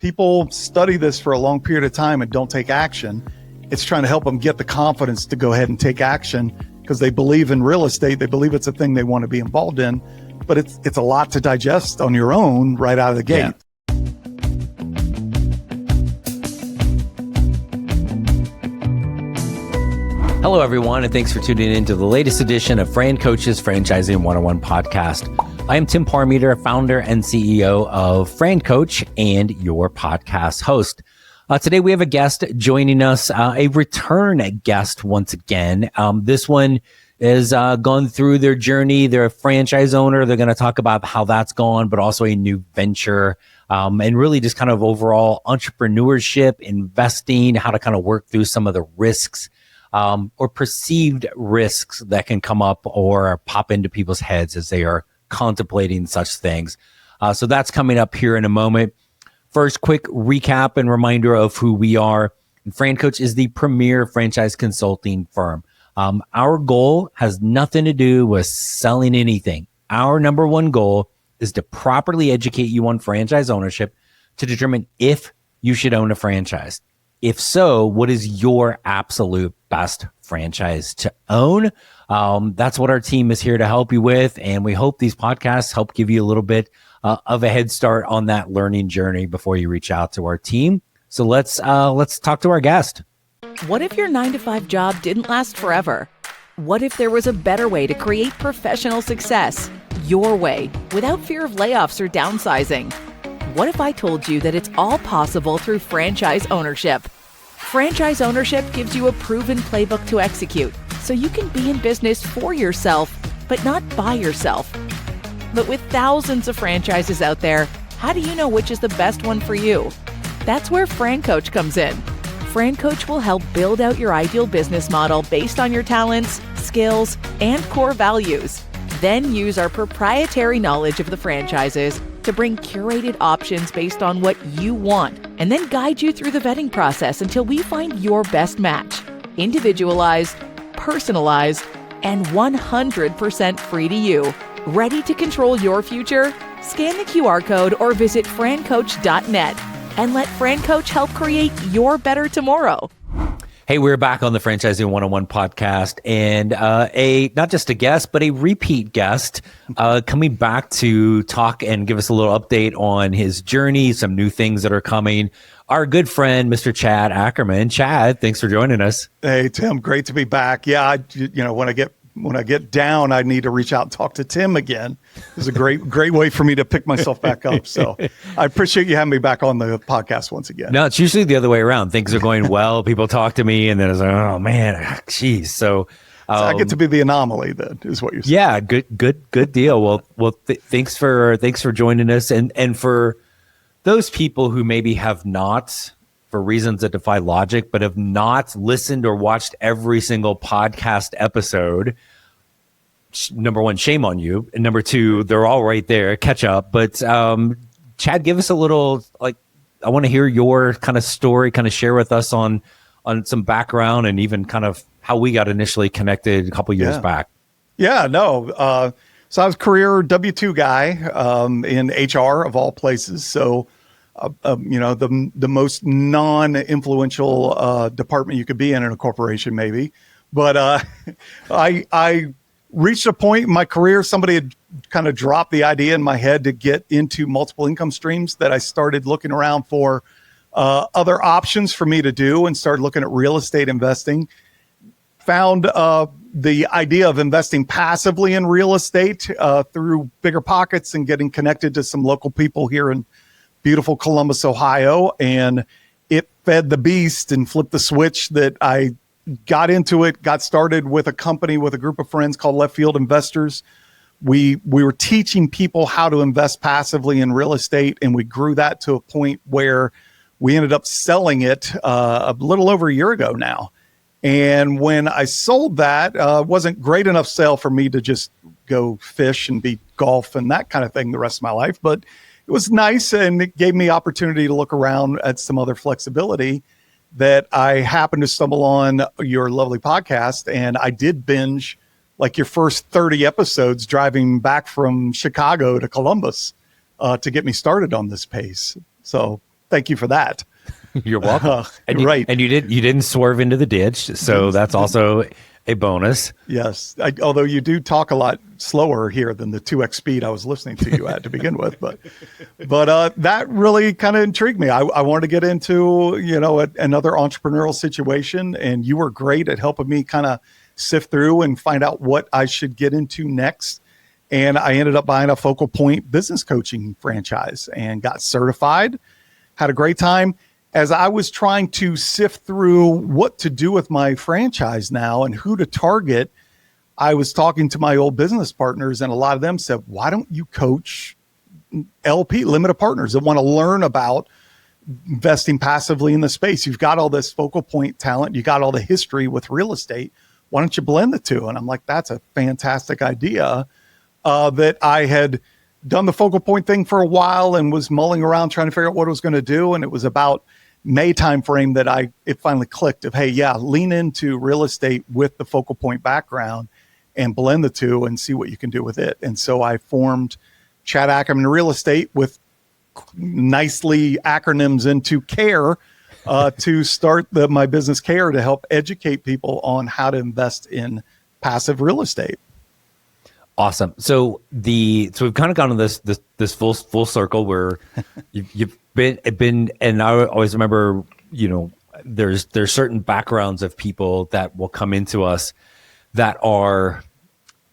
people study this for a long period of time and don't take action. It's trying to help them get the confidence to go ahead and take action because they believe in real estate. They believe it's a thing they want to be involved in, but it's a lot to digest on your own right out of the gate. Yeah. Hello, everyone, and thanks for tuning in to the latest edition of FranCoach's Franchising 101 podcast. I am Tim Parmeter, founder and CEO of FranCoach and your podcast host. Today, we have a guest joining us, a return guest once again. This one is gone through their journey. They're a franchise owner. They're going to talk about how that's gone, but also a new venture, and really just kind of overall entrepreneurship, investing, how to kind of work through some of the risks or perceived risks that can come up or pop into people's heads as they are contemplating such things. So that's coming up here in a moment. First, quick recap and reminder of who we are. FranCoach is the premier franchise consulting firm. Our goal has nothing to do with selling anything. Our number one goal is to properly educate you on franchise ownership to determine if you should own a franchise. If so, what is your absolute best franchise to own? That's what our team is here to help you with. And we hope these podcasts help give you a little bit of a head start on that learning journey before you reach out to our team. So let's talk to our guest. What if your 9-to-5 job didn't last forever? What if there was a better way to create professional success your way without fear of layoffs or downsizing? What if I told you that it's all possible through franchise ownership? Franchise ownership gives you a proven playbook to execute, so you can be in business for yourself, but not by yourself. But with thousands of franchises out there, how do you know which is the best one for you? That's where FranCoach comes in. FranCoach will help build out your ideal business model based on your talents, skills, and core values. Then use our proprietary knowledge of the franchises to bring curated options based on what you want, and then guide you through the vetting process until we find your best match. Individualized, personalized, and 100% free to you. Ready to control your future? Scan the QR code or visit francoach.net and let FranCoach help create your better tomorrow. Hey, we're back on the Franchising 101 podcast, and not just a guest, but a repeat guest coming back to talk and give us a little update on his journey, some new things that are coming. Our good friend, Mr. Chad Ackerman. Chad, thanks for joining us. Hey, Tim, great to be back. Yeah, when I get down, I need to reach out and talk to Tim again. It's a great way for me to pick myself back up. So I appreciate you having me back on the podcast once again. No, it's usually the other way around. Things are going well. People talk to me and then it's like, oh man, geez. So I get to be the anomaly then, is what you're saying. Yeah, good deal. Well, thanks for joining us. And for those people who maybe have not, for reasons that defy logic, but have not listened or watched every single podcast episode, number one, shame on you. And number two, they're all right there, catch up. But Chad, give us a little, I want to hear your kind of story, kind of share with us on some background and even kind of how we got initially connected a couple years back. Yeah, no. So I was a career W-2 guy in HR of all places. So the most non-influential department you could be in a corporation, maybe. But I reached a point in my career, somebody had kind of dropped the idea in my head to get into multiple income streams, that I started looking around for other options for me to do and started looking at real estate investing. Found the idea of investing passively in real estate through Bigger Pockets and getting connected to some local people here in beautiful Columbus, Ohio, and it fed the beast and flipped the switch that I got into it, got started with a company with a group of friends called Left Field Investors. We were teaching people how to invest passively in real estate, and we grew that to a point where we ended up selling it a little over a year ago now. And when I sold that, wasn't great enough sale for me to just go fish and be golf and that kind of thing the rest of my life, but it was nice, and it gave me opportunity to look around at some other flexibility that I happened to stumble on your lovely podcast. And I did binge like your first 30 episodes driving back from Chicago to Columbus to get me started on this pace. So thank you for that. You're welcome. Right. And you didn't swerve into the ditch. So that's also a bonus. Yes. Although you do talk a lot slower here than the 2x speed I was listening to you at to begin with. But that really kind of intrigued me. I wanted to get into, another entrepreneurial situation, and you were great at helping me kind of sift through and find out what I should get into next. And I ended up buying a Focal Point business coaching franchise and got certified, had a great time. As I was trying to sift through what to do with my franchise now and who to target, I was talking to my old business partners, and a lot of them said, why don't you coach LP, limited partners, that want to learn about investing passively in the space? You've got all this Focal Point talent. You got all the history with real estate. Why don't you blend the two? And I'm like, that's a fantastic idea. That I had done the Focal Point thing for a while and was mulling around trying to figure out what I was going to do. And it was about May timeframe that it finally clicked of, hey, yeah, lean into real estate with the Focal Point background and blend the two and see what you can do with it. And so I formed Chad Ackerman Real Estate with nicely acronyms into CARE to start my business CARE to help educate people on how to invest in passive real estate. Awesome. So we've kind of gone to this full circle where you've been, and I always remember, there's certain backgrounds of people that will come into us that are,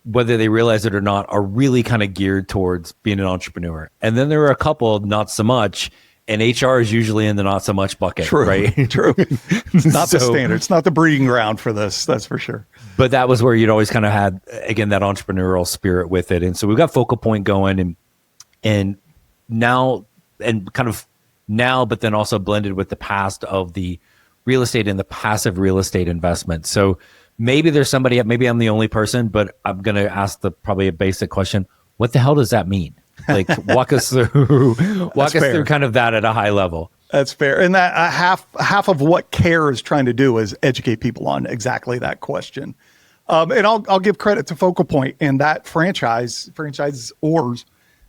whether they realize it or not, are really kind of geared towards being an entrepreneur. And then there are a couple not so much, and HR is usually in the not so much bucket. True, right? True. It's not the standard. It's not the breeding ground for this. That's for sure. But that was where you'd always kind of had, again, that entrepreneurial spirit with it. And so we've got Focal Point going and now, but then also blended with the past of the real estate and the passive real estate investment. So maybe there's somebody, maybe I'm the only person, but I'm going to ask probably a basic question. What the hell does that mean? Like, walk us through kind of that at a high level. That's fair. And that half of what CARE is trying to do is educate people on exactly that question. And I'll give credit to Focal Point and that franchisors.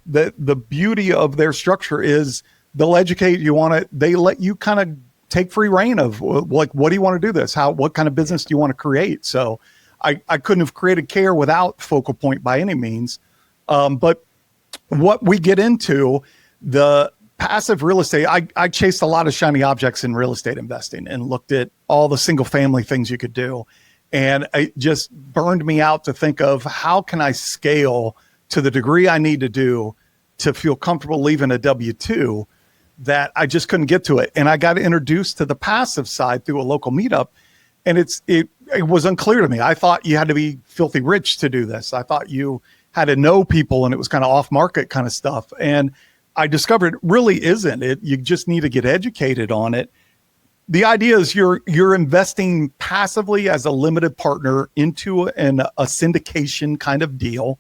The beauty of their structure is they'll educate you on it. They let you kind of take free reign of, like, what do you want to do this? What kind of business do you want to create? So I couldn't have created CARE without Focal Point by any means. But what we get into, the passive real estate, I chased a lot of shiny objects in real estate investing and looked at all the single family things you could do. And it just burned me out to think of, how can I scale to the degree I need to do to feel comfortable leaving a W-2, that I just couldn't get to it. And I got introduced to the passive side through a local meetup. And it was unclear to me. I thought you had to be filthy rich to do this. I thought you had to know people and it was kind of off market kind of stuff. And I discovered it really isn't. You just need to get educated on it. The idea is you're investing passively as a limited partner into a syndication kind of deal.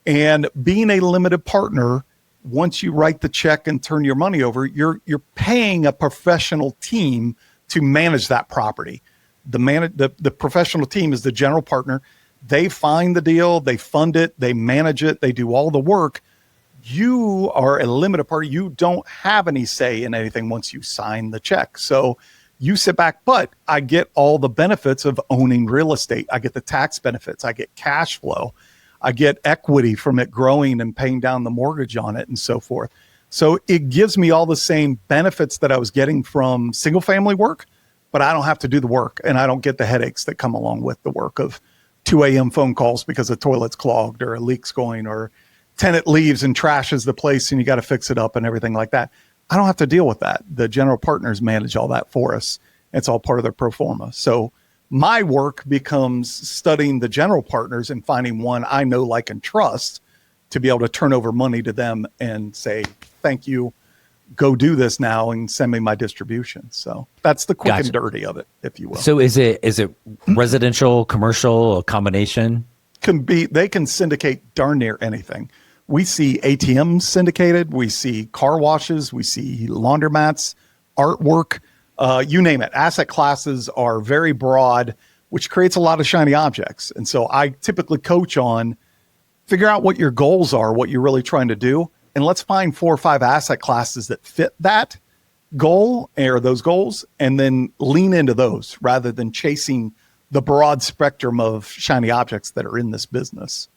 And being a limited partner, once you write the check and turn your money over, you're paying a professional team to manage that property. The professional team is the general partner. They find the deal, they fund it, they manage it, they do all the work. You are a limited party. You don't have any say in anything once you sign the check. So you sit back, but I get all the benefits of owning real estate. I get the tax benefits. I get cash flow. I get equity from it growing and paying down the mortgage on it and so forth. So it gives me all the same benefits that I was getting from single family work, but I don't have to do the work and I don't get the headaches that come along with the work of 2 a.m. phone calls because the toilet's clogged or a leak's going or tenant leaves and trashes the place and you got to fix it up and everything like that. I don't have to deal with that. The general partners manage all that for us. It's all part of their pro forma. So my work becomes studying the general partners and finding one I know, like, and trust to be able to turn over money to them and say, thank you, go do this now and send me my distribution. So that's the quick and dirty of it, if you will. So is it residential, commercial, a combination? They can syndicate darn near anything. We see ATMs syndicated. We see car washes. We see laundromats, artwork, you name it. Asset classes are very broad, which creates a lot of shiny objects. And so I typically coach on figure out what your goals are, what you're really trying to do. And let's find 4 or 5 asset classes that fit that goal or those goals and then lean into those rather than chasing the broad spectrum of shiny objects that are in this business.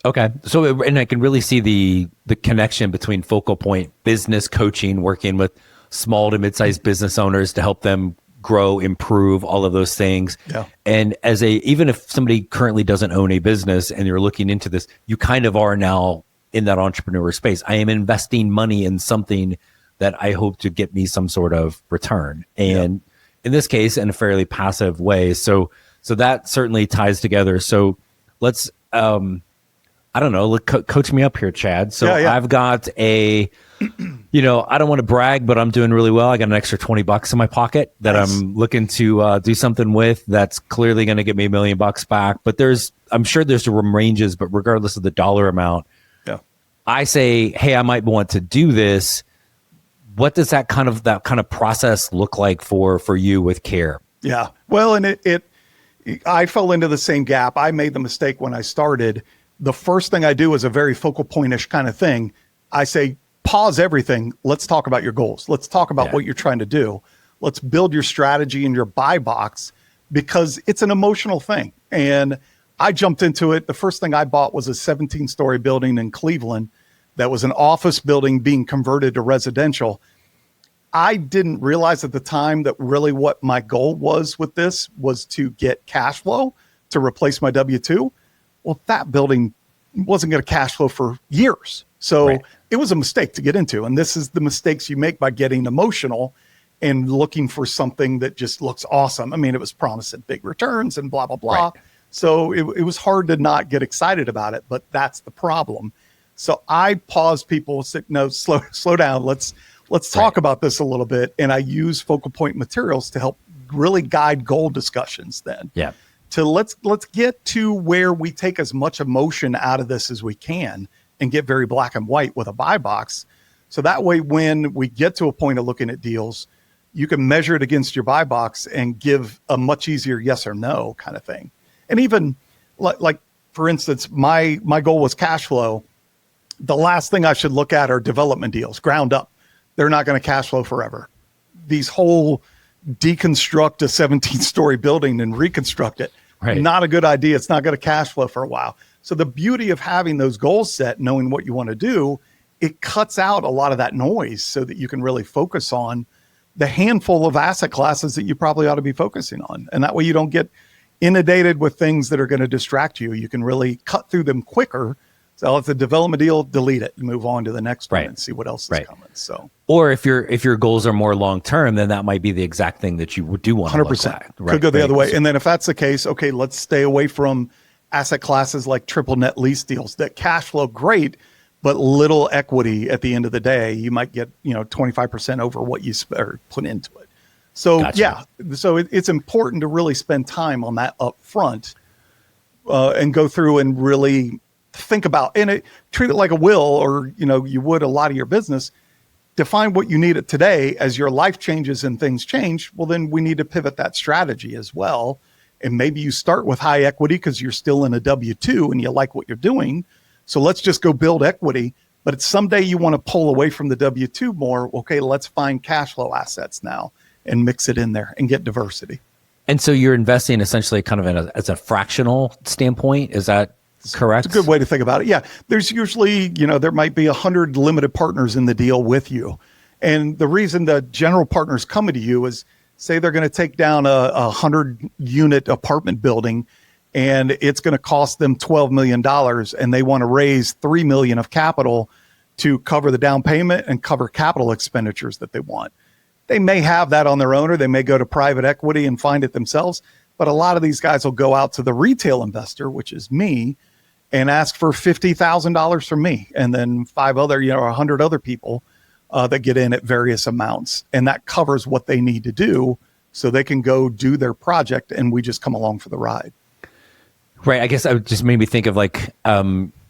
Okay. So, and I can really see the connection between Focal Point business coaching, working with small to mid-sized business owners to help them grow, improve, all of those things. Yeah. And even if somebody currently doesn't own a business and you're looking into this, you kind of are now in that entrepreneur space. I am investing money in something that I hope to get me some sort of return. And in this case, in a fairly passive way. So that certainly ties together. So let's, I don't know, coach me up here, Chad. So I've got I don't want to brag, but I'm doing really well. I got an extra $20 in my pocket that I'm looking to do something with. That's clearly going to get me $1 million back. But I'm sure there's some ranges, but regardless of the dollar amount, I say, hey, I might want to do this. What does that kind of process look like for you with care? Yeah. Well, and I fell into the same gap. I made the mistake when I started. The first thing I do is a very focal point-ish kind of thing. I say, pause everything. Let's talk about your goals. Let's talk about what you're trying to do. Let's build your strategy in your buy box because it's an emotional thing. And I jumped into it. The first thing I bought was a 17-story building in Cleveland that was an office building being converted to residential. I didn't realize at the time that really what my goal was with this was to get cash flow to replace my W-2. Well, that building wasn't going to cash flow for years. So it was a mistake to get into. And this is the mistakes you make by getting emotional and looking for something that just looks awesome. I mean, it was promising big returns and blah, blah, blah. Right. So it was hard to not get excited about it, but that's the problem. So I pause people, say, no, slow down. Let's talk about this a little bit. And I use focal point materials to help really guide goal discussions then. Yeah. To let's get to where we take as much emotion out of this as we can and get very black and white with a buy box. So that way, when we get to a point of looking at deals, you can measure it against your buy box and give a much easier yes or no kind of thing. And even like for instance, my goal was cash flow. The last thing I should look at are development deals, ground up. They're not going to cash flow forever. These whole deconstruct a 17-story building and reconstruct it. Right. Not a good idea. It's not going to cash flow for a while. So the beauty of having those goals set, knowing what you want to do, it cuts out a lot of that noise so that you can really focus on the handful of asset classes that you probably ought to be focusing on. And that way you don't get inundated with things that are going to distract you. You can really cut through them quicker. So if the development deal, delete it and move on to the next one and see what else is coming. So, or if your goals are more long term, then that might be the exact thing that you do want. 100% could go the other way. And then if that's the case, okay, let's stay away from asset classes like triple net lease deals that cash flow great, but little equity at the end of the day. You might get 25% over what you put into it. So so it's important to really spend time on that up front and go through and really think about treat it like a will, or you would a lot of your business. Define what you need it today. As your life changes and things change, well, then we need to pivot that strategy as well. And maybe you start with high equity because you're still in a W-2 and you like what you're doing. So let's just go build equity. But it's someday you want to pull away from the W-2 more. Okay, let's find cash flow assets now and mix it in there and get diversity. And so you're investing essentially kind of as a fractional standpoint. Is that correct? It's a good way to think about it. Yeah. There's usually, there might be 100 limited partners in the deal with you. And the reason the general partners coming to you is, say they're going to take down a 100-unit apartment building and it's going to cost them $12 million and they want to raise $3 million of capital to cover the down payment and cover capital expenditures that they want. They may have that on their own, or they may go to private equity and find it themselves. But a lot of these guys will go out to the retail investor, which is me, and ask for $50,000 from me. And then 100 other people that get in at various amounts. And that covers what they need to do so they can go do their project. And we just come along for the ride. Right. I guess I would just made me think of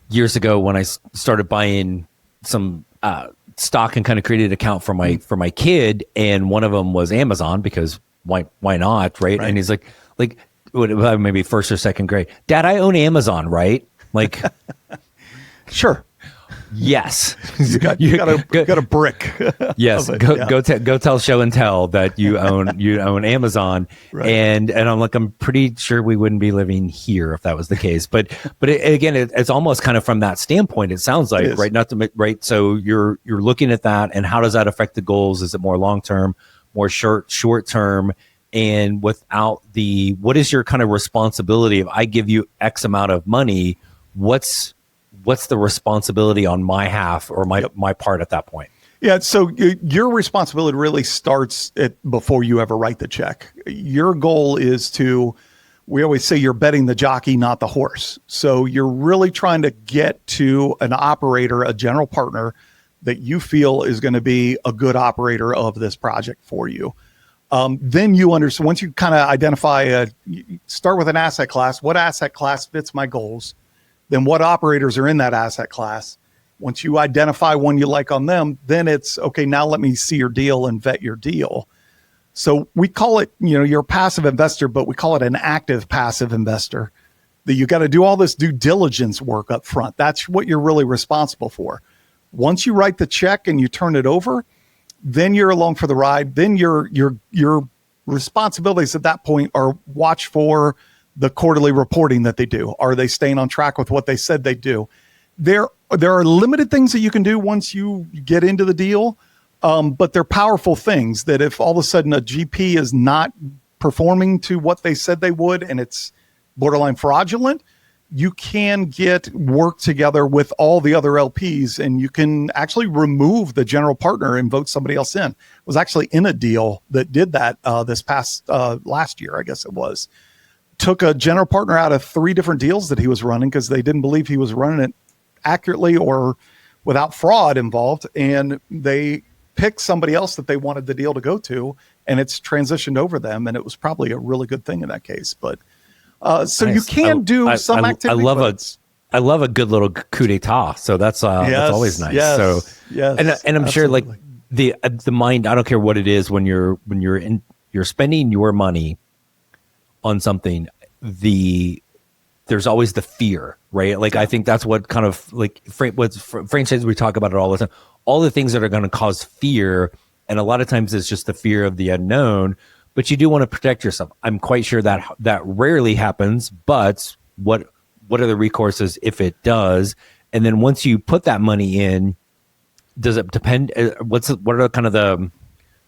years ago when I started buying some stock and kind of created an account for my kid. And one of them was Amazon, because why not? Right. And he's like maybe first or second grade, Dad, I own Amazon, right? Like, sure. Yes. You got a brick. Yes. of it, Go, yeah. go tell show and tell that you own Amazon. Right. And I'm pretty sure we wouldn't be living here if that was the case. But again, it's almost kind of from that standpoint, it sounds like, It is. right? Right. So you're looking at that, and how does that affect the goals? Is it more long-term, more short term? And what is your kind of responsibility? If I give you X amount of money, what's the responsibility on my half or my part at that point? Yeah, so your responsibility really starts before you ever write the check. Your goal is we always say you're betting the jockey, not the horse. So you're really trying to get to an operator, a general partner that you feel is going to be a good operator of this project for you. Then you understand, once you kind of identify, you start with an asset class. What asset class fits my goals? Then what operators are in that asset class? Once you identify one you like on them, then it's, okay, now let me see your deal and vet your deal. So we call it, you're a passive investor, but we call it an active passive investor. That you got to do all this due diligence work up front. That's what you're really responsible for. Once you write the check and you turn it over, then you're along for the ride. Then your responsibilities at that point are watch for the quarterly reporting that they do. Are they staying on track with what they said they do? There are limited things that you can do once you get into the deal, but they're powerful things that if all of a sudden a GP is not performing to what they said they would and it's borderline fraudulent, you can work together with all the other LPs and you can actually remove the general partner and vote somebody else in. I was actually in a deal that did that this past last year, I guess it was. Took a general partner out of 3 different deals that he was running because they didn't believe he was running it accurately or without fraud involved. And they picked somebody else that they wanted the deal to go to, and it's transitioned over them. And it was probably a really good thing in that case. But so Nice. you can do some activity. I love a good little coup d'etat. So that's always nice. Yes, so yes, and I'm sure like absolutely. the mind, I don't care what it is, when you're spending your money on something, there's always the fear, right? Like, I think that's what kind of like franchise, we talk about it all the time, all the things that are going to cause fear. And a lot of times it's just the fear of the unknown, but you do want to protect yourself. I'm quite sure that rarely happens, but what are the recourses if it does? And then once you put that money in, does it depend? What are kind of the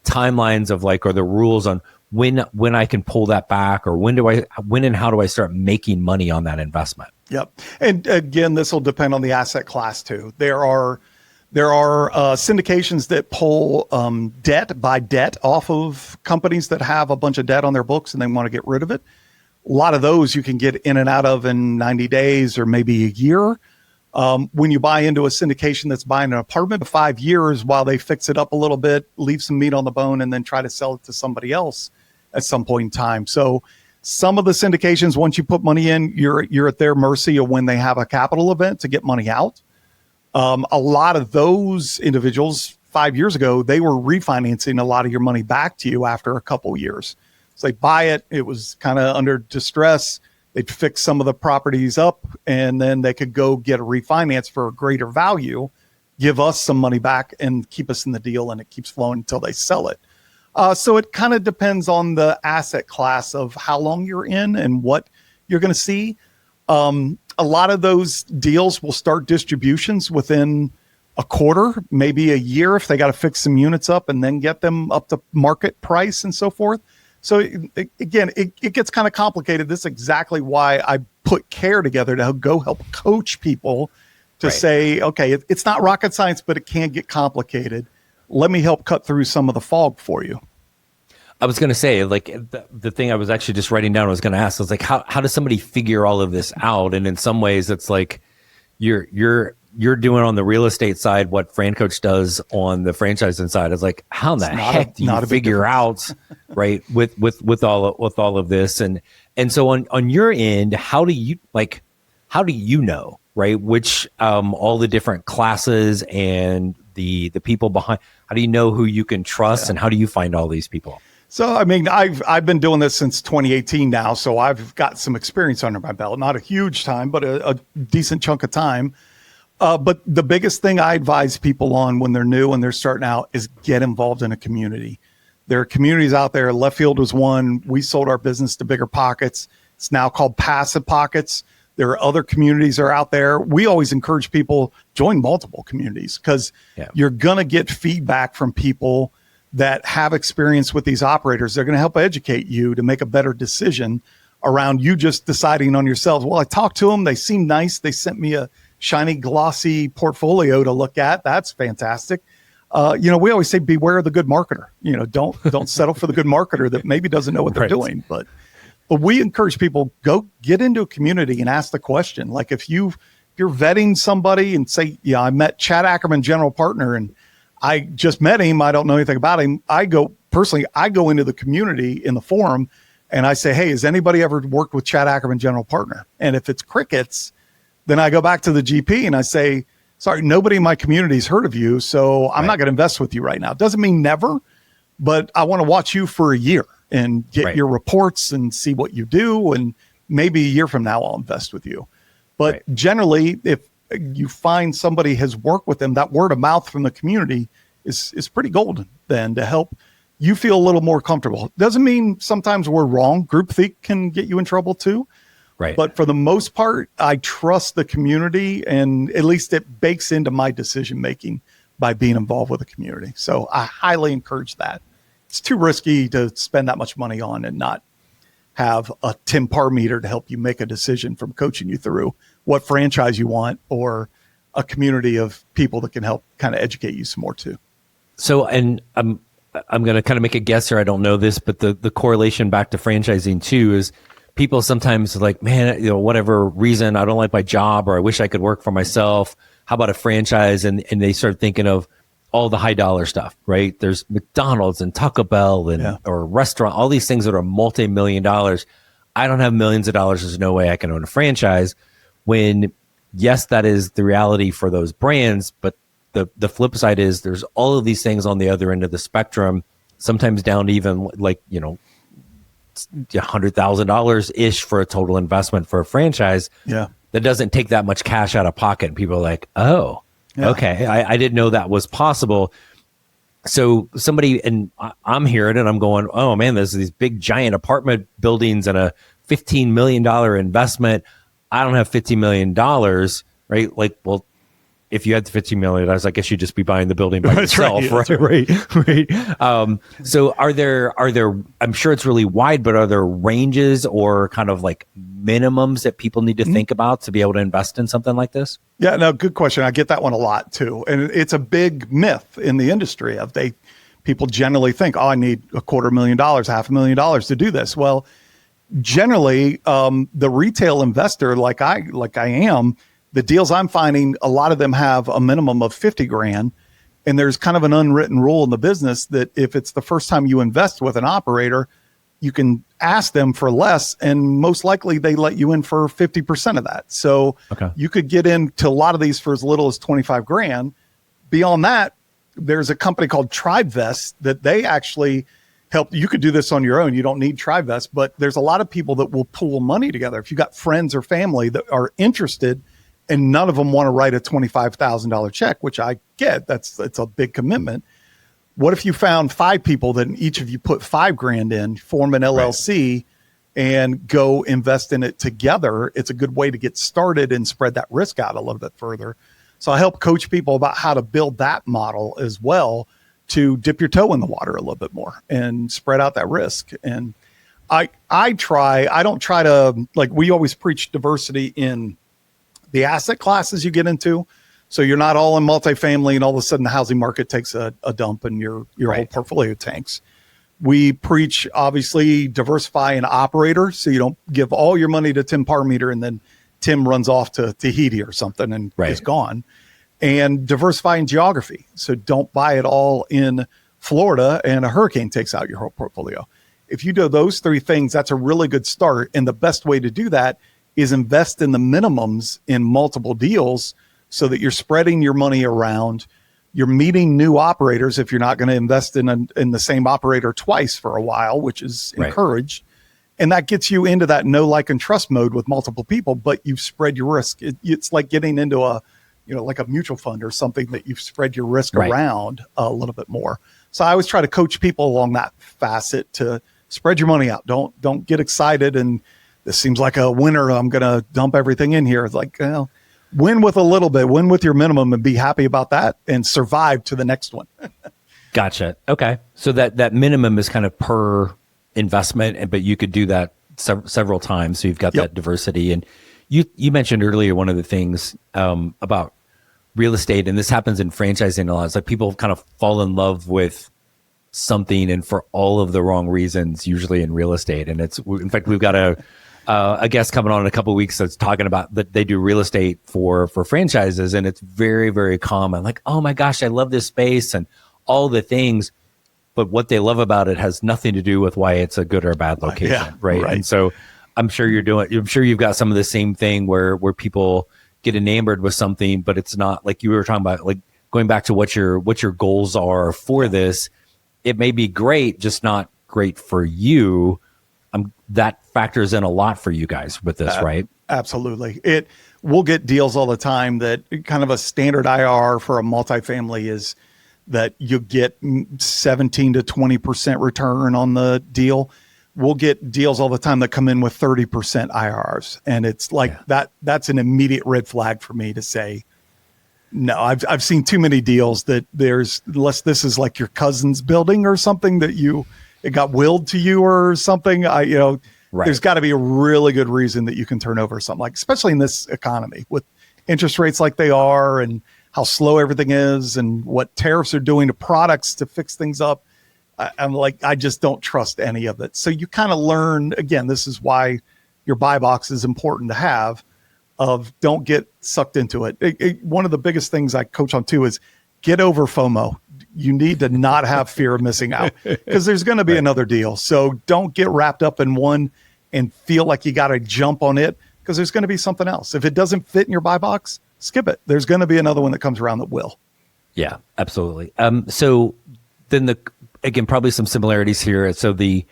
timelines of or the rules on when I can pull that back, or when and how do I start making money on that investment? Yep. And again, this will depend on the asset class too. There are syndications that pull debt by debt off of companies that have a bunch of debt on their books and they want to get rid of it. A lot of those you can get in and out of in 90 days or maybe a year. When you buy into a syndication that's buying an apartment for 5 years while they fix it up a little bit, leave some meat on the bone, and then try to sell it to somebody else at some point in time. So some of the syndications, once you put money in, you're at their mercy of when they have a capital event to get money out. A lot of those individuals 5 years ago, they were refinancing a lot of your money back to you after a couple years. So they buy it. It was kind of under distress. They'd fix some of the properties up, and then they could go get a refinance for a greater value, give us some money back and keep us in the deal, and it keeps flowing until they sell it. So it kind of depends on the asset class of how long you're in and what you're going to see. A lot of those deals will start distributions within a quarter, maybe a year, if they got to fix some units up and then get them up to market price and so forth. So again, it gets kind of complicated. This is exactly why I put CARE together to go help coach people to say, okay, it's not rocket science, but it can get complicated. Let me help cut through some of the fog for you. I was going to say, the thing I was actually just writing down, I was going to ask, I was like, how does somebody figure all of this out? And in some ways, it's like you're doing on the real estate side what FranCoach does on the franchising side. It's like, how in the heck do you figure out, right, with all of this? And so on your end, how do you know, right, which all the different classes and the people behind, how do you know who you can trust, and how do you find all these people? So, I mean, I've been doing this since 2018 now, so I've got some experience under my belt. Not a huge time, but a decent chunk of time. But the biggest thing I advise people on when they're new and they're starting out is get involved in a community. There are communities out there. Left Field was one. We sold our business to Bigger Pockets. It's now called Passive Pockets. There are other communities that are out there. We always encourage people join multiple communities because you're going to get feedback from people that have experience with these operators. They're going to help educate you to make a better decision around you just deciding on yourselves. Well, I talked to them. They seem nice. They sent me a shiny, glossy portfolio to look at. That's fantastic. We always say, beware of the good marketer. Don't settle for the good marketer that maybe doesn't know what they're doing. But we encourage people, go get into a community and ask the question. Like if you're vetting somebody and say, I met Chad Ackerman, general partner, and I just met him. I don't know anything about him. I go into the community in the forum and I say, hey, has anybody ever worked with Chad Ackerman, general partner? And if it's crickets, then I go back to the GP and I say, sorry, nobody in my community's heard of you, so I'm not going to invest with you right now. Doesn't mean never, but I want to watch you for a year and get your reports and see what you do. And maybe a year from now, I'll invest with you. But generally, if you find somebody has worked with them, that word of mouth from the community is pretty golden then to help you feel a little more comfortable. Doesn't mean sometimes we're wrong. Groupthink can get you in trouble too. Right. But for the most part, I trust the community, and at least it bakes into my decision making by being involved with the community. So I highly encourage that. It's too risky to spend that much money on and not have a Tim Parmeter to help you make a decision from coaching you through what franchise you want, or a community of people that can help kind of educate you some more too. So, and I'm going to kind of make a guess here. I don't know this, but the correlation back to franchising too is people sometimes like, man, whatever reason, I don't like my job, or I wish I could work for myself. How about a franchise? And they start thinking of all the high dollar stuff, right? There's McDonald's and Taco Bell and or restaurant, all these things that are multi-million dollars. I don't have millions of dollars. There's no way I can own a franchise. When yes, that is the reality for those brands, but the flip side is there's all of these things on the other end of the spectrum, sometimes down to even like, $100,000 ish for a total investment for a franchise. Yeah. That doesn't take that much cash out of pocket. And people are like, oh, okay. I didn't know that was possible. So somebody, and I'm hearing it, I'm going, oh man, there's these big giant apartment buildings and a $15 million investment. I don't have $15 million, right? Like, well, if you had the $15 million, I guess you'd just be buying the building by yourself, right? So are there, I'm sure it's really wide, but are there ranges or kind of like minimums that people need to think about to be able to invest in something like this? Yeah, no, good question. I get that one a lot too. And it's a big myth in the industry people generally think, oh, I need $250,000, $500,000 to do this. Well, generally, the retail investor, like I am, the deals I'm finding, a lot of them have a minimum of $50,000. And there's kind of an unwritten rule in the business that if it's the first time you invest with an operator, you can ask them for less, and most likely they let you in for 50% of that. So you could get into a lot of these for as little as $25,000. Beyond that, there's a company called TribeVest that they actually help. You could do this on your own. You don't need TribeVest, but there's a lot of people that will pool money together. If you got friends or family that are interested, and none of them want to write a $25,000 check, which I get, it's a big commitment. What if you found 5 people that each of you put $5,000 in, form an LLC, and go invest in it together? It's a good way to get started and spread that risk out a little bit further. So I help coach people about how to build that model as well, to dip your toe in the water a little bit more and spread out that risk. And I don't try to, like, we always preach diversity in the asset classes you get into. So you're not all in multifamily and all of a sudden the housing market takes a dump and your whole portfolio tanks. We preach, obviously, diversify an operator. So you don't give all your money to Tim Parmeter and then Tim runs off to Tahiti or something and is gone. And diversify in geography. So don't buy it all in Florida and a hurricane takes out your whole portfolio. If you do those 3 things, that's a really good start. And the best way to do that is invest in the minimums in multiple deals so that you're spreading your money around. You're meeting new operators if you're not going to invest in the same operator twice for a while, which is encouraged. And that gets you into that know, like, and trust mode with multiple people, but you've spread your risk. It's like getting into a like a mutual fund or something that you've spread your risk Right. around a little bit more. So I always try to coach people along that facet to spread your money out. Don't get excited and this seems like a winner. I'm going to dump everything in here. It's like, win with a little bit, win with your minimum and be happy about that and survive to the next one. Gotcha. Okay. So that minimum is kind of per investment, but you could do that several times. So you've got that diversity. And you mentioned earlier, one of the things about real estate, and this happens in franchising a lot, it's like people kind of fall in love with something and for all of the wrong reasons, usually in real estate. And in fact, we've got a guest coming on in a couple of weeks that's talking about that they do real estate for franchises. And it's very, very common. Like, oh my gosh, I love this space and all the things, but what they love about it has nothing to do with why it's a good or bad location. Yeah, right. And so I'm sure you've got some of the same thing where people get enamored with something, but it's not like you were talking about, like going back to what your goals are for this. It may be great, just not great for you. That factors in a lot for you guys with this, right? Absolutely. We'll get deals all the time that kind of a standard IRR for a multifamily is that you get 17 to 20% return on the deal. We'll get deals all the time that come in with 30% IRRs. And it's like that's an immediate red flag for me to say, no, I've seen too many deals that unless this is like your cousin's building or something that it got willed to you or something, there's got to be a really good reason that you can turn over something like, especially in this economy with interest rates like they are and how slow everything is and what tariffs are doing to products to fix things up. I'm like, I just don't trust any of it. So you kind of learn, again, this is why your buy box is important to have, of don't get sucked into it. One of the biggest things I coach on too is get over FOMO. You need to not have fear of missing out because there's going to be another deal. So don't get wrapped up in one and feel like you got to jump on it because there's going to be something else. If it doesn't fit in your buy box, skip it. There's going to be another one that comes around that will. Yeah, absolutely. So then again, probably some similarities here. So the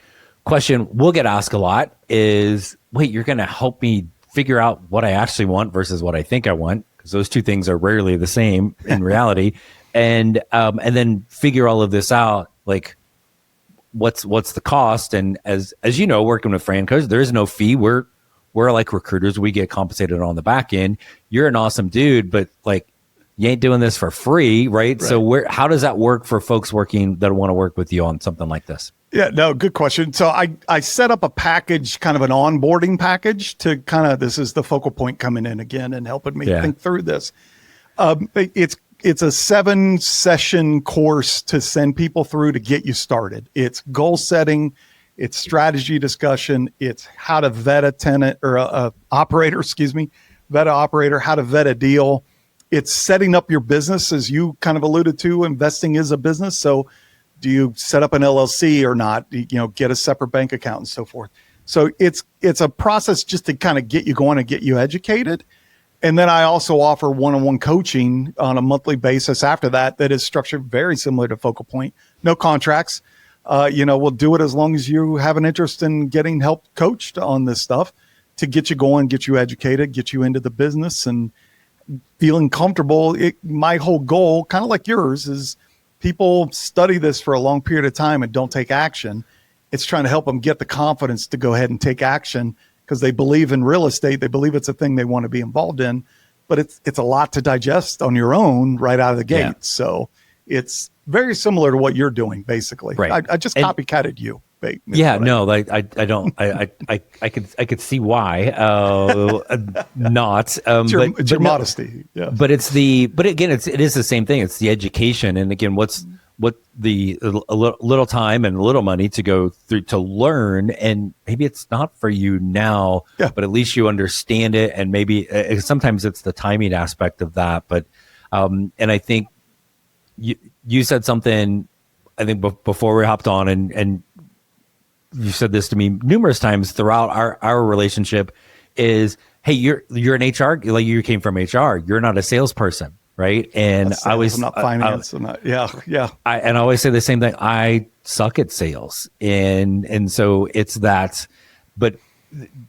question we'll get asked a lot is, wait, you're going to help me figure out what I actually want versus what I think I want, because those two things are rarely the same in reality. And then figure all of this out, like what's the cost? And as you know, working with FranCoach, there is no fee. We're like recruiters. We get compensated on the back end. You're an awesome dude, but like you ain't doing this for free, right? So how does that work for folks that want to work with you on something like this? Yeah, no, good question. So I set up a package, kind of an onboarding package to this is the focal point coming in again and helping me think through this. It's a 7-session course to send people through to get you started. It's goal setting, it's strategy discussion, it's how to vet a tenant or a operator, vet an operator, how to vet a deal. It's setting up your business, as you kind of alluded to. Investing is a business. So do you set up an LLC or not? Get a separate bank account and so forth. So it's a process just to kind of get you going and get you educated. And then I also offer one-on-one coaching on a monthly basis after that is structured very similar to Focal Point. No contracts. We'll do it as long as you have an interest in getting help coached on this stuff to get you going, get you educated, get you into the business and feeling comfortable. My whole goal, kind of like yours, is people study this for a long period of time and don't take action. It's trying to help them get the confidence to go ahead and take action because they believe in real estate. They believe it's a thing they want to be involved in, but it's a lot to digest on your own right out of the gate. Yeah. So it's very similar to what you're doing, basically. Right. I just copycatted you. Yeah, no, like I don't. I could see why not. It's your modesty. Yeah. But again, it is the same thing. It's the education, and again, what the a little time and a little money to go through to learn, and maybe it's not for you now, but at least you understand it, and maybe sometimes it's the timing aspect of that. But and I think you said something, I think before we hopped on, and you said this to me numerous times throughout our relationship is, hey, you're an HR, like you came from HR. You're not a salesperson, right? And I'm not finance. I always say the same thing. I suck at sales. And so it's that, but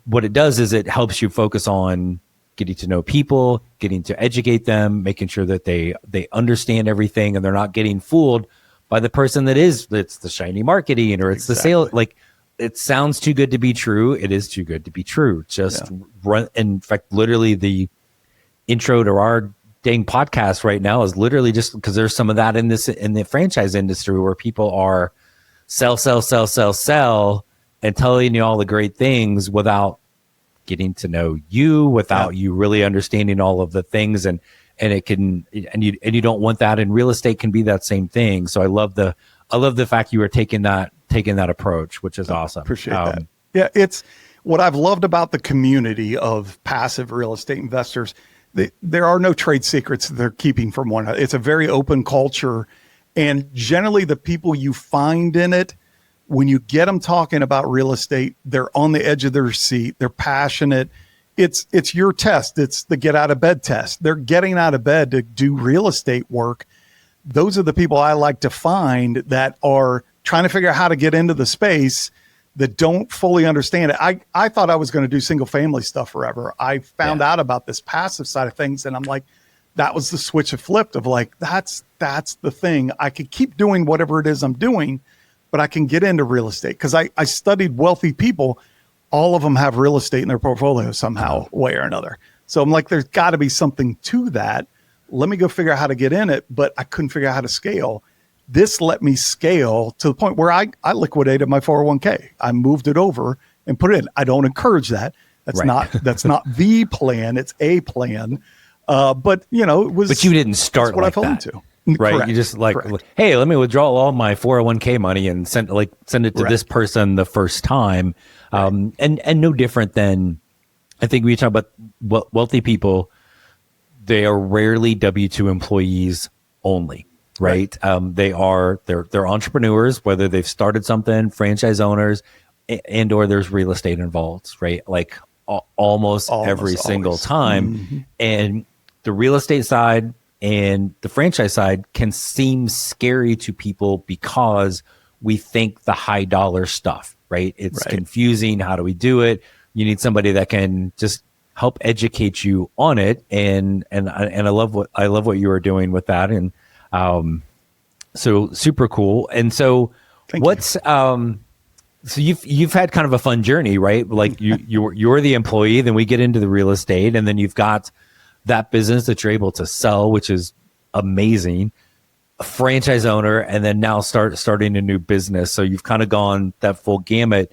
what it does is it helps you focus on getting to know people, getting to educate them, making sure that they understand everything and they're not getting fooled by the person it's the shiny marketing or it's the sale. Like, it sounds too good to be true. It is too good to be true. Just run. In fact, literally the intro to our dang podcast right now is literally just because there's some of that in the franchise industry where people are sell, and telling you all the great things without getting to know you, without you really understanding all of the things, and you don't want that. And real estate can be that same thing. So I love the fact you were taking that approach, which is awesome. Appreciate that. Yeah, it's what I've loved about the community of passive real estate investors. There are no trade secrets they're keeping from one another. It's a very open culture, and generally the people you find in it, when you get them talking about real estate, they're on the edge of their seat. They're passionate. It's your test. It's the get out of bed test. They're getting out of bed to do real estate work. Those are the people I like to find that are trying to figure out how to get into the space, that don't fully understand it. I thought I was going to do single family stuff forever. I found out about this passive side of things, and I'm like, that was the switch that flipped of like, that's the thing. I could keep doing whatever it is I'm doing, but I can get into real estate because I studied wealthy people. All of them have real estate in their portfolio somehow, way or another. So I'm like, there's got to be something to that. Let me go figure out how to get in it, but I couldn't figure out how to scale. This let me scale to the point where I liquidated my 401k. I moved it over and put it in. I don't encourage that. That's not the plan. It's a plan. But it was. But you didn't start what like I fell that. Into. Right. Correct. You just Correct. hey, let me withdraw all my 401k money and send it to this person the first time. And no different than, I think we talk about wealthy people. They are rarely W-2 employees only, right? They're entrepreneurs, whether they've started something, franchise owners, and or there's real estate involved, right? Like almost every single time. Mm-hmm. And the real estate side and the franchise side can seem scary to people because we think the high dollar stuff, right? It's confusing. How do we do it? You need somebody that can just help educate you on it. And I love what you were doing with that. And so super cool. And so so you've had kind of a fun journey, right? Like you're the employee, then we get into the real estate, and then you've got that business that you're able to sell, which is amazing, a franchise owner, and then now starting a new business. So you've kind of gone that full gamut.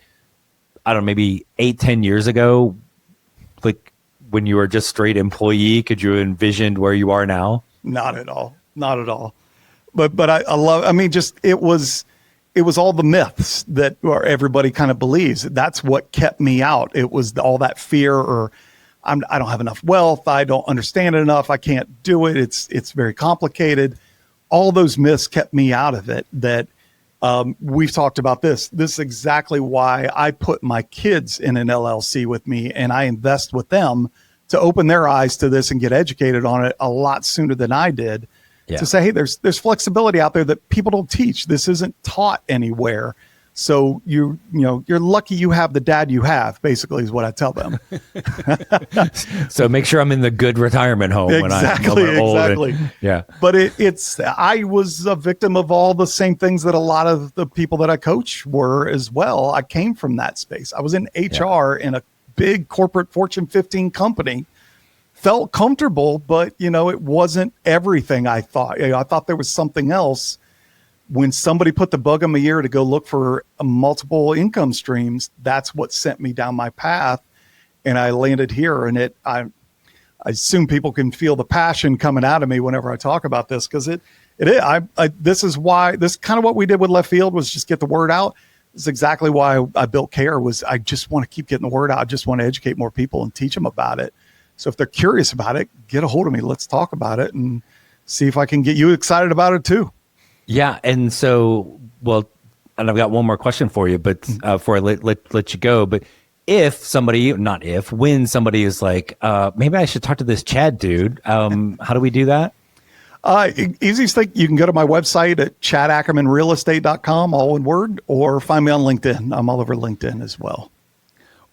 I don't know, maybe 8-10 years ago, like when you were just straight employee, could you envision where you are now? Not at all. But I love, it was all the myths that everybody kind of believes. That's what kept me out. It was all that fear, or I don't have enough wealth. I don't understand it enough. I can't do it. It's very complicated. All those myths kept me out of it. That we've talked about this. This is exactly why I put my kids in an LLC with me, and I invest with them to open their eyes to this and get educated on it a lot sooner than I did. Yeah. To say, hey, there's flexibility out there that people don't teach. This isn't taught anywhere. So you're lucky you have the dad you have, basically, is what I tell them. So make sure I'm in the good retirement home when I'm old. Exactly. Yeah. But I was a victim of all the same things that a lot of the people that I coach were as well. I came from that space. I was in HR in a big corporate Fortune 15 company. Felt comfortable, but it wasn't everything I thought. I thought there was something else. When somebody put the bug in my ear to go look for multiple income streams, that's what sent me down my path, and I landed here. And I assume people can feel the passion coming out of me whenever I talk about this, because this is why this kind of what we did with Left Field was just get the word out. This is exactly why I built Care. Was I just want to keep getting the word out. I just want to educate more people and teach them about it. So if they're curious about it, get a hold of me. Let's talk about it and see if I can get you excited about it too. Yeah. And so, and I've got one more question for you, but before I let you go, but when somebody is like, maybe I should talk to this Chad dude, how do we do that? Easiest thing, you can go to my website at chadackermanrealestate.com, all in word, or find me on LinkedIn. I'm all over LinkedIn as well.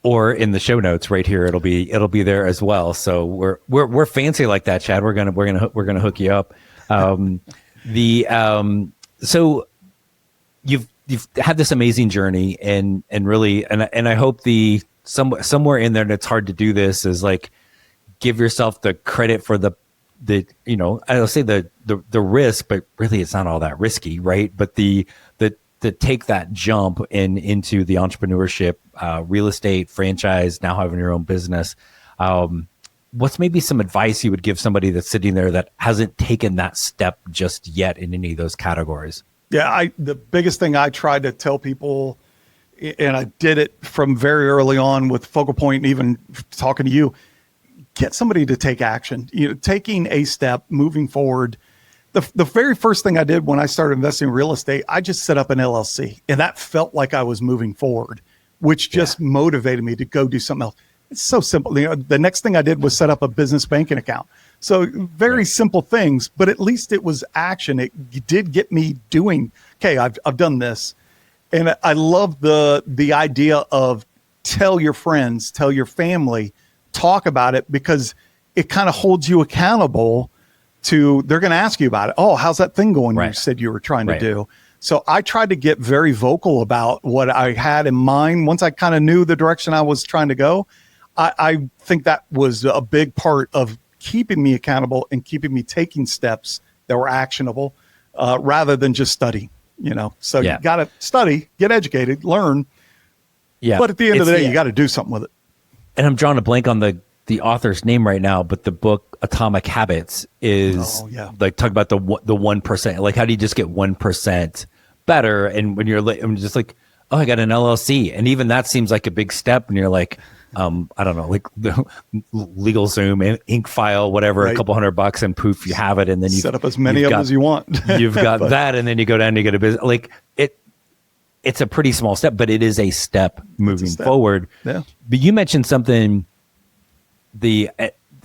or in the show notes right here, it'll be there as well. So we're fancy like that, Chad. We're gonna hook you up. So you've had this amazing journey, and really, and I hope somewhere in there, and it's hard to do this, is like give yourself the credit for the I'll say the risk, but really it's not all that risky, right? But the to take that jump into the entrepreneurship, real estate, franchise, now having your own business. What's maybe some advice you would give somebody that's sitting there that hasn't taken that step just yet in any of those categories? Yeah, the biggest thing I try to tell people, and I did it from very early on with Focal Point, and even talking to you, get somebody to take action. Taking a step, moving forward. The very first thing I did when I started investing in real estate, I just set up an LLC, and that felt like I was moving forward, which just motivated me to go do something else. It's so simple. The next thing I did was set up a business banking account. So very simple things, but at least it was action. It did get me doing, okay, I've done this. And I love the idea of tell your friends, tell your family, talk about it, because it kind of holds you accountable to, they're going to ask you about it. Oh, how's that thing going? You said you were trying to do. So I tried to get very vocal about what I had in mind. Once I kind of knew the direction I was trying to go, I think that was a big part of keeping me accountable and keeping me taking steps that were actionable, rather than just study, So you got to study, get educated, learn. Yeah. But at the end of the day, you got to do something with it. And I'm drawing a blank on the author's name right now, but the book Atomic Habits is like talk about the 1%. Like, how do you just get 1% better? And when you're I'm just like, oh, I got an LLC, and even that seems like a big step. And you're like, I don't know, like the legal Zoom, ink file, whatever, a couple $100, and poof, you have it. And then you set up as many of them as you want. You've got that, and then you go down and you get a business. Like it's a pretty small step, but it is a step moving forward. Yeah. But you mentioned something,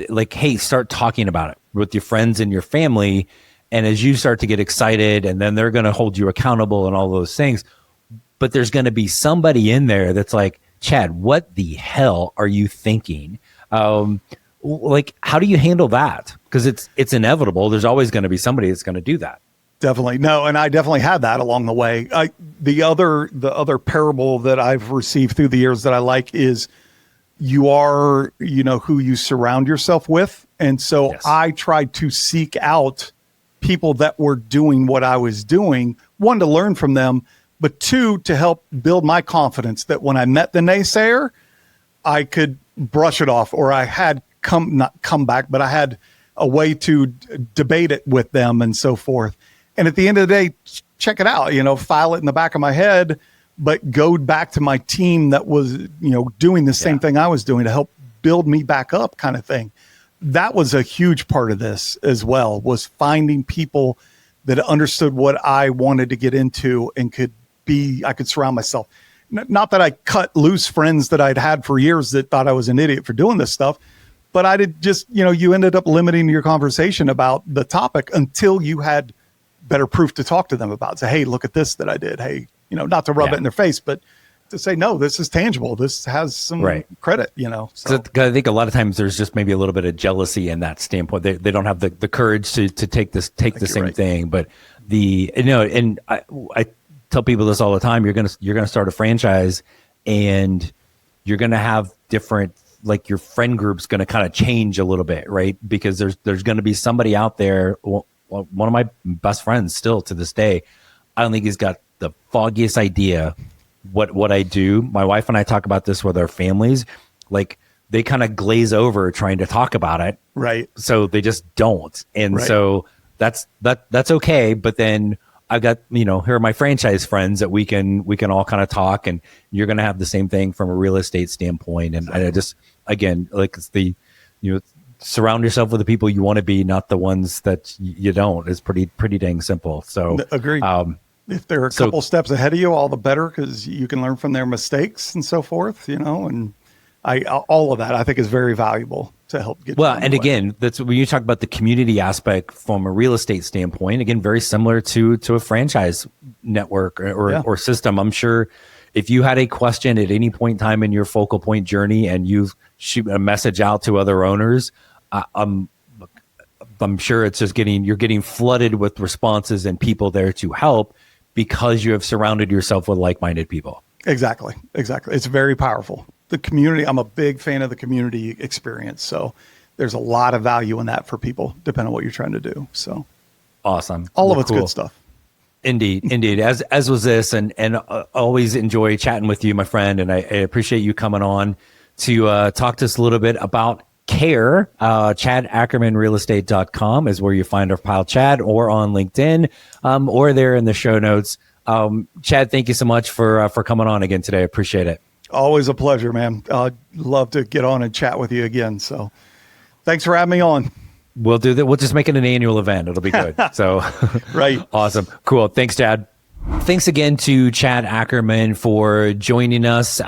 like, hey, start talking about it with your friends and your family. And as you start to get excited, and then they're going to hold you accountable and all those things, but there's going to be somebody in there that's like, Chad, what the hell are you thinking? Like, how do you handle that? Because it's inevitable. There's always going to be somebody that's going to do that. Definitely. No, and I definitely had that along the way. The other parable that I've received through the years that I like is, you are, who you surround yourself with. And so I tried to seek out people that were doing what I was doing, one, to learn from them, but two, to help build my confidence that when I met the naysayer, I could brush it off, or I had not come back, but I had a way to debate it with them and so forth. And at the end of the day, check it out, file it in the back of my head, but go back to my team that was, doing the same thing I was doing to help build me back up, kind of thing. That was a huge part of this as well, was finding people that understood what I wanted to get into and I could surround myself. Not that I cut loose friends that I'd had for years that thought I was an idiot for doing this stuff, but I did just, you ended up limiting your conversation about the topic until you had better proof to talk to them about. Say, hey, look at this that I did. Hey, not to rub it in their face, but to say, no, this is tangible. This has some credit, So. I think a lot of times there's just maybe a little bit of jealousy in that standpoint. They don't have the courage to take the same thing. But and I tell people this all the time. You're gonna start a franchise, and you're gonna have different, like, your friend group's gonna kind of change a little bit, right? Because there's gonna be somebody out there. Well, one of my best friends still to this day, I don't think he's got the foggiest idea what I do. My wife and I talk about this with our families. Like, they kind of glaze over trying to talk about it. Right. So they just don't. And so that's okay. But then I've got, here are my franchise friends that we can all kind of talk, and you're going to have the same thing from a real estate standpoint. And I just, again, like, it's the, surround yourself with the people you want to be, not the ones that you don't. It's pretty dang simple. So agreed. If they're a couple steps ahead of you, all the better, because you can learn from their mistakes and so forth, and all of that I think is very valuable to help get. Well, and again, that's when you talk about the community aspect from a real estate standpoint, again, very similar to a franchise network or system. I'm sure If you had a question at any point in time in your focal point journey and you shoot a message out to other owners, I'm sure it's just you're getting flooded with responses and people there to help because you have surrounded yourself with like-minded people. Exactly. It's very powerful. The community, I'm a big fan of the community experience. So there's a lot of value in that for people, depending on what you're trying to do. So awesome. All of it's good stuff. Indeed. As was this, and always enjoy chatting with you, my friend. And I appreciate you coming on to talk to us a little bit about care. Chad Ackerman realestate.com is where you find our pal Chad, or on LinkedIn, or there in the show notes. Chad, thank you so much for coming on again today. I appreciate it. Always a pleasure, man. I'd love to get on and chat with you again. So thanks for having me on. We'll do that. We'll just make it an annual event. It'll be good. So, right. Awesome. Cool. Thanks, Chad. Thanks again to Chad Ackerman for joining us.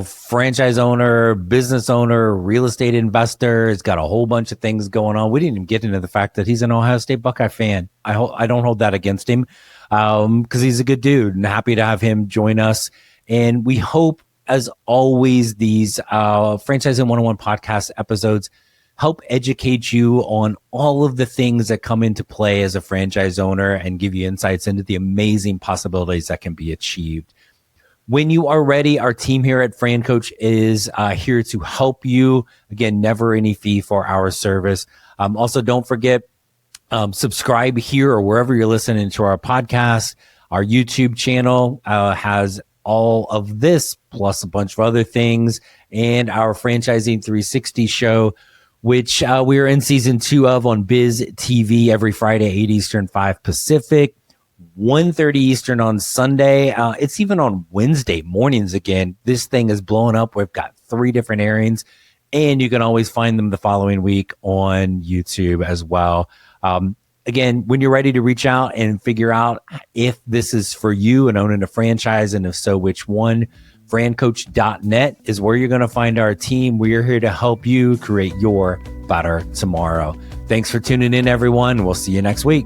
Franchise owner, business owner, real estate investor. He's got a whole bunch of things going on. We didn't even get into the fact that he's an Ohio State Buckeye fan. I don't hold that against him because he's a good dude, and happy to have him join us. And we hope, as always, these Franchising 101 podcast episodes help educate you on all of the things that come into play as a franchise owner and give you insights into the amazing possibilities that can be achieved. When you are ready, our team here at FranCoach is here to help you. Again, never any fee for our service. Also, don't forget, subscribe here or wherever you're listening to our podcast. Our YouTube channel has all of this plus a bunch of other things, and our Franchising 360 show, which we are in season 2 of on Biz TV every Friday, 8 Eastern, 5 Pacific, 1:30 Eastern on Sunday. It's even on Wednesday mornings again. This thing is blowing up. We've got 3 different airings, and you can always find them the following week on YouTube as well. Again, when you're ready to reach out and figure out if this is for you and owning a franchise, and if so, which one, FranCoach.net is where you're going to find our team. We're here to help you create your better tomorrow. Thanks for tuning in, everyone. We'll see you next week.